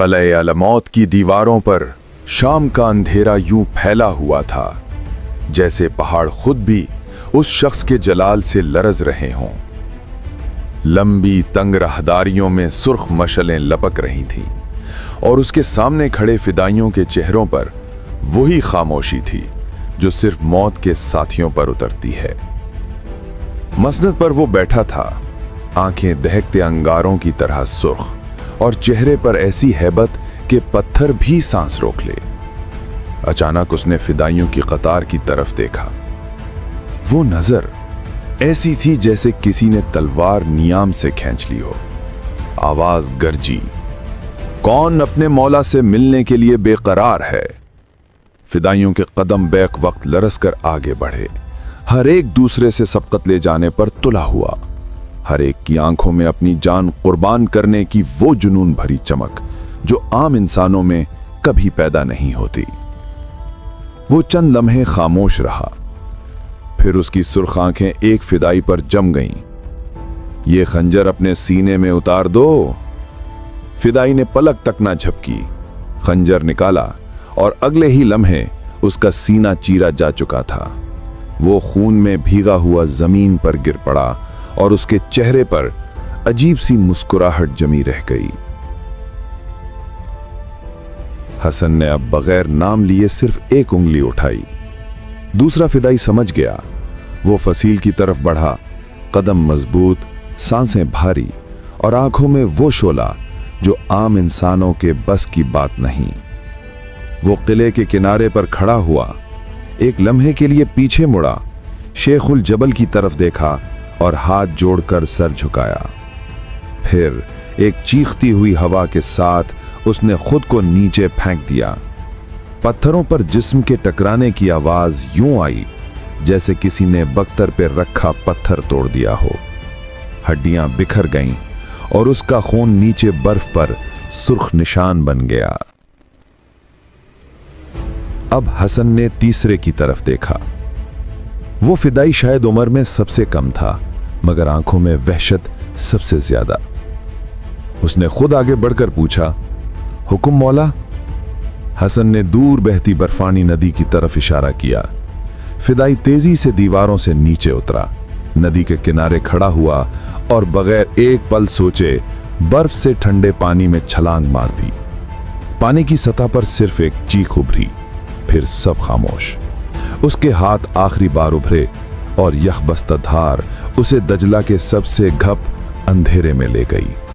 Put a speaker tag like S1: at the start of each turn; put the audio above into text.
S1: क़िले अलमौत की दीवारों पर शाम का अंधेरा यूं फैला हुआ था जैसे पहाड़ खुद भी उस शख्स के जलाल से लरज रहे हों। लंबी तंग राहदारियों में सुर्ख मशलें लपक रही थीं और उसके सामने खड़े फिदाइयों के चेहरों पर वही खामोशी थी जो सिर्फ मौत के साथियों पर उतरती है। मसनद पर वो बैठा था, आंखें दहकते अंगारों की तरह सुर्ख और चेहरे पर ऐसी हैबत कि पत्थर भी सांस रोक ले। अचानक उसने फिदाइयों की कतार की तरफ देखा। वो नजर ऐसी थी जैसे किसी ने तलवार नियाम से खींच ली हो। आवाज गरजी, कौन अपने मौला से मिलने के लिए बेकरार है? फिदाइयों के कदम बैक वक्त लरस कर आगे बढ़े, हर एक दूसरे से सबकत ले जाने पर तुला हुआ। हर एक की आंखों में अपनी जान कुर्बान करने की वो जुनून भरी चमक जो आम इंसानों में कभी पैदा नहीं होती। वो चंद लम्हे खामोश रहा, फिर उसकी सुर्ख आंखें एक फिदाई पर जम गईं। ये खंजर अपने सीने में उतार दो। फिदाई ने पलक तक ना झपकी, खंजर निकाला और अगले ही लम्हे उसका सीना चीरा जा चुका था। वो खून में भीगा हुआ जमीन पर गिर पड़ा और उसके चेहरे पर अजीब सी मुस्कुराहट जमी रह गई। हसन ने अब बगैर नाम लिए सिर्फ एक उंगली उठाई। दूसरा फिदाई समझ गया। वो फसील की तरफ बढ़ा, कदम मजबूत, सांसें भारी और आंखों में वो शोला जो आम इंसानों के बस की बात नहीं। वो किले के किनारे पर खड़ा हुआ, एक लम्हे के लिए पीछे मुड़ा, शेखुल जबल की तरफ देखा और हाथ जोड़कर सर झुकाया। फिर एक चीखती हुई हवा के साथ उसने खुद को नीचे फेंक दिया। पत्थरों पर जिस्म के टकराने की आवाज यूं आई जैसे किसी ने बख्तर पर रखा पत्थर तोड़ दिया हो। हड्डियां बिखर गईं और उसका खून नीचे बर्फ पर सुर्ख निशान बन गया। अब हसन ने तीसरे की तरफ देखा। वो फिदाई शायद उम्र में सबसे कम था, मगर आंखों में वहशत सबसे ज्यादा। उसने खुद आगे बढ़कर पूछा, हुक्म मौला? हसन ने दूर बहती बर्फानी नदी की तरफ इशारा किया। फिदाई तेजी से दीवारों से नीचे उतरा, नदी के किनारे खड़ा हुआ और बगैर एक पल सोचे बर्फ से ठंडे पानी में छलांग मार दी। पानी की सतह पर सिर्फ एक चीख उभरी, फिर सब खामोश। उसके हाथ आखिरी बार उभरे और यह बस्ता धार उसे दजला के सबसे घप अंधेरे में ले गई।